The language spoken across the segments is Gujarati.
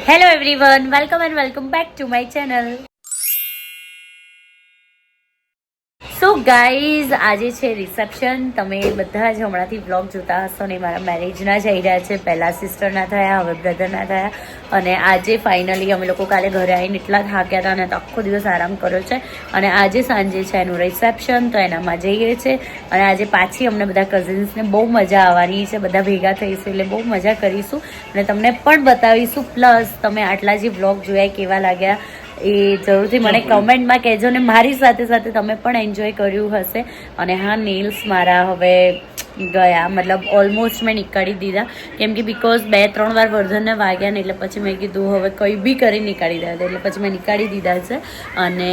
Hello everyone, welcome back to my channel. So guys, આજે છે રિસેપ્શન. તમે બધા જ હમણાંથી વ્લોગ જોતા હશો ને મારા મેરેજના જઈ રહ્યા છે. પહેલાં સિસ્ટરના થયા, હવે બ્રધરના થયા અને આજે ફાઇનલી અમે લોકો કાલે ઘરે આવીને એટલા થાક્યા હતા અને આખો દિવસ આરામ કર્યો છે અને આજે સાંજે છે એનું રિસેપ્શન, તો એનામાં જઈએ છે અને આજે પાછી અમને બધા કઝિન્સને બહુ મજા આવવાની છે. બધા ભેગા થઈશું એટલે બહુ મજા કરીશું અને તમને પણ બતાવીશું. પ્લસ તમે આટલા જે વ્લોગ જોયા કેવા લાગ્યા એ જરૂરથી મને કમેન્ટમાં કહેજો ને મારી સાથે સાથે તમે પણ એન્જોય કર્યું હશે. અને હા, નેલ્સ મારા હવે ગયા, મતલબ ઓલમોસ્ટ મેં નીકાળી દીધા કેમ કે બિકોઝ 2-3 વાર વર્ધનને વાગ્યા ને એટલે પછી મેં કીધું હવે કંઈ બી કરી નીકાળી દેવા, એટલે પછી મેં નીકાળી દીધા છે અને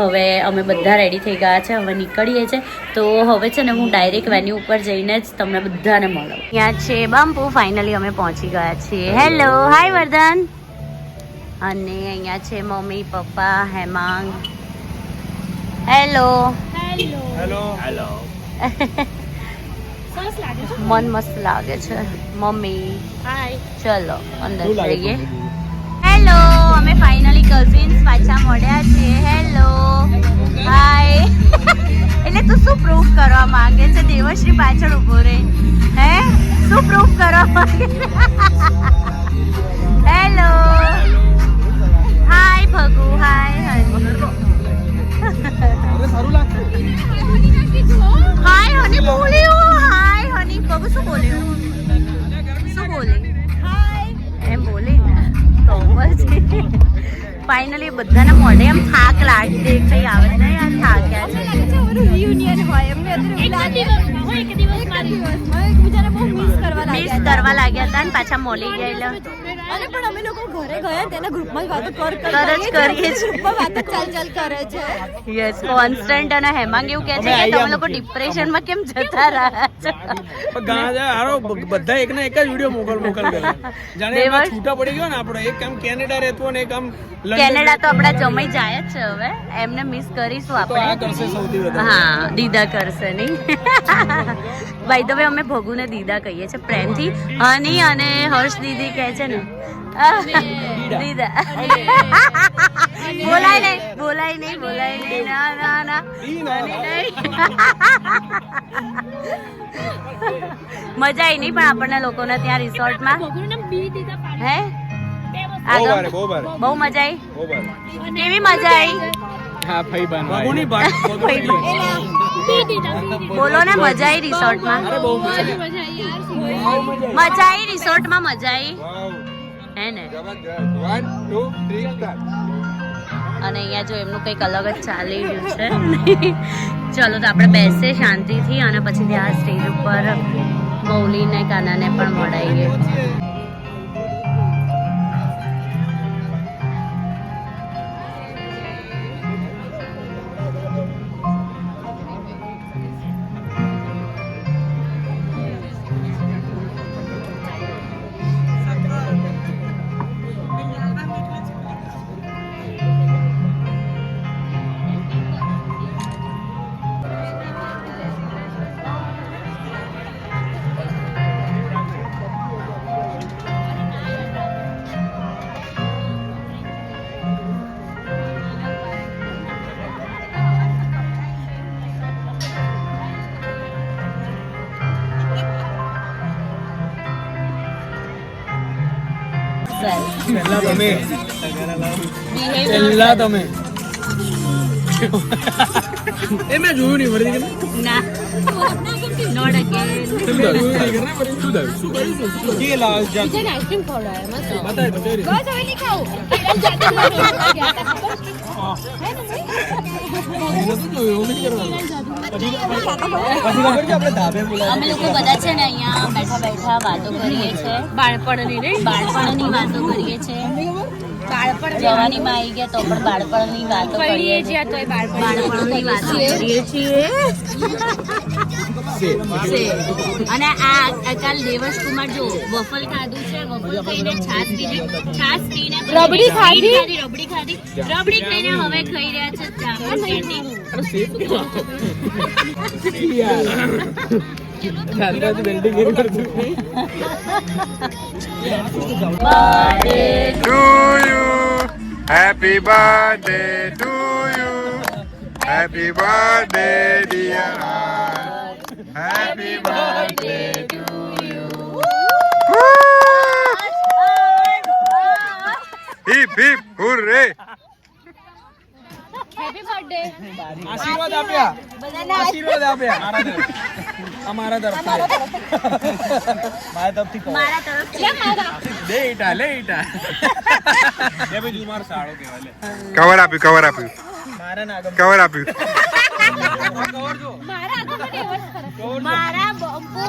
હવે અમે બધા રેડી થઈ ગયા છે. હવે નીકળીએ છીએ તો હવે છે ને હું ડાયરેક્ટ વેન્યુ ઉપર જઈને જ તમને બધાને મળું. ત્યાં છે બામ્પુ. ફાઇનલી અમે પહોંચી ગયા છીએ. હેલો, હાય વર્ધન. અને અહીંયા છે મમ્મી, પપ્પા, હેમાંગ. Hello hello hello. મન મસ્ત લાગે છે. મમ્મી હાય. ચલો અંદર જઈએ. હેલો, અમે ફાઇનલી કઝિન્સ પાછા મળ્યા છીએ. Hello hi. એટલે તું શું પ્રૂફ કરવા માંગે છે? દેવશ્રી પાછળ ઉભો રહે. હે, શું પ્રૂફ કરવા માંગે? Hello hi Bhagu. હાય હાય હની બોલ્યું. હાય હની. ભગુ શું બોલ્યું? શું બોલે? હાય એમ બોલે ને તો પછી ફાઇનલી બધાને મોઢે એમ થાક લાગે. કઈ આવે નહીં, આ થાક્યા છે. રિયુનિયન હોય એમને મિસ કરવા લાગ્યા હતા ને પાછા મોલી ગયા. અને પણ અમે લોકો ઘરે ગયા તેના ગ્રુપમાં વાતો કરીએ છીએ. વાતો ચાલ કરે છે. Yes, constant. અને હેમાંગ એવું કહે છે કે તમે લોકો ડિપ્રેશનમાં કેમ જતા રહ્યા છો? બધા એકના એક જ વિડિયો મોકલ કરે. જાણે છૂટા પડી ગયો ને આપણે. એક આમ કેનેડા રહેતો અને એક આમ કેનેડા તો આપડા જમાઈ જાય જ છે. હવે એમને મિસ કરીશું આપણે. હા, દીદા કરશે નહીં. ભાઈ તો અમે ભગુને દીદા કહીએ છીએ પ્રેમથી. હની અને હર્ષ દીદી કહે છે ને દીદા. બોલાય નહીં. ના મજા આવી નહીં પણ આપણને લોકોને ત્યાં રિસોર્ટમાં. હે, બહુ મજા આવી. કેવી મજા આવી? બોલો ને, મજા આવી રિસોર્ટમાં? મજા આવી રિસોર્ટમાં? મજા આવી હે ને? અને અહીંયા જો એમનું કંઈક અલગ જ ચાલી રહ્યું છે. ચલો તો આપણે બેસે શાંતિથી અને પછી ત્યાં સ્ટેજ ઉપર મૌલીને કાનાને પણ મળાઈએ. પહેલા તમે એ મેં જોયું નહીં વળી ના. Not again. અમે લોકો બધા છે ને અહીંયા બેઠા વાતો કરીએ છીએ. બાળપણની વાતો કરીએ છીએ. બાળપણ જવાનીમાં આવી ગયા તો પણ બાળપણની વાતો કરીએ છીએ. બાળપણની વાતો કરીએ છીએ. અને આ કાલ દેવશ કુમાર જો વફલ ખાધું છે. વફલ ખાઈને છાસ પીને રબડી ખાઈને હવે ખાઈ રહ્યા છે jamun candy. Birthday to Happy birthday to you. Happy birthday, dear heart. Happy birthday to you. Hip hip hooray. આશીર્વાદ આપ્યા અમારા તરફથી લે ઈટા લે ઈટા એ બીજું મારો સાળો કહેવાય લે કવર આપ્યું મારા ના આગળ કવર આપ્યું કવર જો મારા બમ્બુ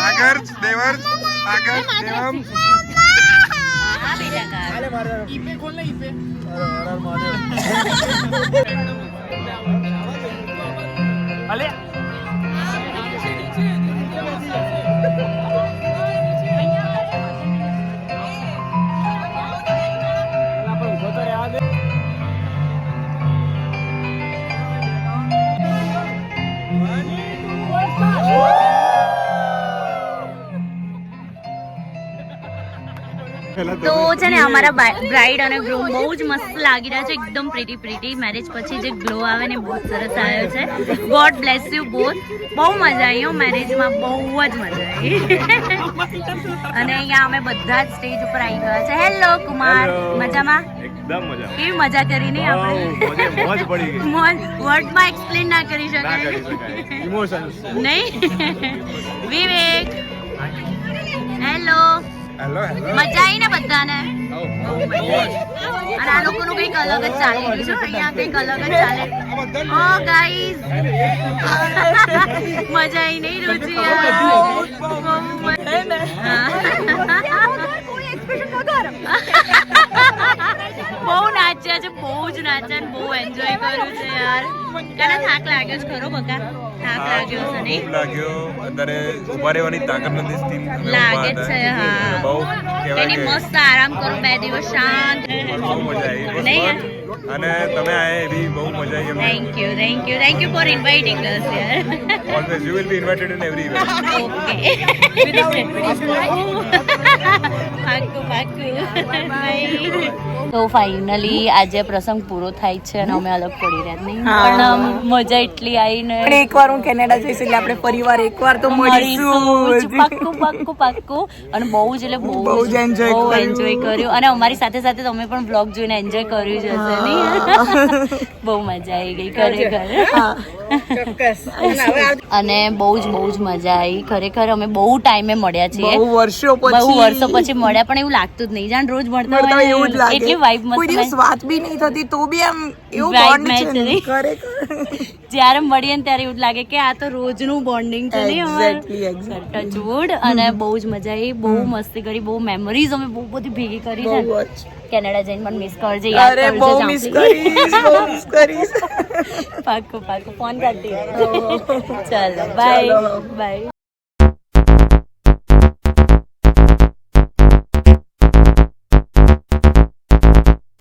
આગળ દેવર આગળ દેવમ આ બેટા કા હાલે મારા ઈપે ખોલ ને ઈપે અરે મારે હાલે તો છે ને અમારા બ્રાઇડ અને ગ્રૂમ બહુ જ મસ્ત લાગી રહ્યા છે, એકદમ પ્રીટી મેરેજ પછી જે ગ્લો આવે ને બહુ સરસ આવ્યો છે. God bless you both. બહુ મજા આવી હો મેરેજમાં, બહુ જ મજા આવી. અને અહીંયા અમે બધા જ સ્ટેજ ઉપર આવી ગયા છે. હેલો કુમાર, મજામાં? એકદમ મજા કેવી મજા કરી ને આપણે? મોજ પડી ગઈ મોજ વર્ડમાં એક્સપ્લેન ના કરી શકાય. ઇમોશન્સ નહીં. વિવેક હેલો, હેલો મજા આવી ને બધાને? અને આ લોકોનું કંઈક અલગ જ ચાલી રહ્યું છે અહીંયા, કંઈક અલગ જ ચાલે. ઓ ગાઈઝ, મજા આવી નહીં રુચિ? બહુ નાચ્યા છે, બહુ જ નાચ્યા, બહુ એન્જોય કર્યું છે યાર. તને થાક લાગ્યો છે ખરો બકા? થાક લાગ્યો છે નહીં? લાગ્યો અત્યારે ઉભા રહેવાની તાકાત નથી સ્ટીમ લાગે જ છે. હા, બહુ એની મસ્ત આરામ કરો 2 દિવસ શાંત. બહુ મજા આવી નહીં? અને તમે આયા એવી બહુ મજા આવી થેન્ક યુ ફોર ઇન્વાઇટિંગ અસ યાર. Always you will be invited in every event તો ફાઇનલી આજે પ્રસંગ પૂરો થાય છે અને અમે અલગ પડી રહ્યા નહીં, પણ મજા એટલી આવી ને. પણ એકવાર હું કેનેડા જઈશ એટલે આપણે પરિવાર એકવાર તો મળીશું. પાક્કું. અને બહુ જ એટલે બહુ જ એન્જોય કર્યું. અને અમારી સાથે સાથે તમે પણ બ્લોગ જોઈને એન્જોય કર્યું જ હશે નહીં? બહુ મજા આવી ગઈ ખરેખર. અને બહુ જ મજા આવી ખરેખર. અમે બહુ ટાઈમે મળ્યા છીએ, બહુ વર્ષો પછી મળ્યા, પણ એવું લાગતું જ નહીં. જાણ રોજ મળતા હોય એવું જ લાગે. એટલી વાઇબ મસ્ત. કોઈ દિવસ વાત બી નહીં થતી તો બી આમ એવું Vibe બોન્ડ match છે ને. નહીં? ખરેખર જ્યારે મળીએ ને ત્યારે એવું જ લાગે કે આ તો રોજનું બોન્ડિંગ છે નહીં Exactly. અમારું. ટચવુડ. અને બહુ જ મજા આવી, બહુ મસ્તી કરી, બહુ મેમરીઝ અમે બહુ બધી ભેગી કરી છે. બહુ જ. કેનેડા જઈને પણ મિસ કરજે, યાદ અરે બહુ કરજે મિસ જામફળી. કરીશ પાક્કું ફોન કરતી. ચાલો બાય.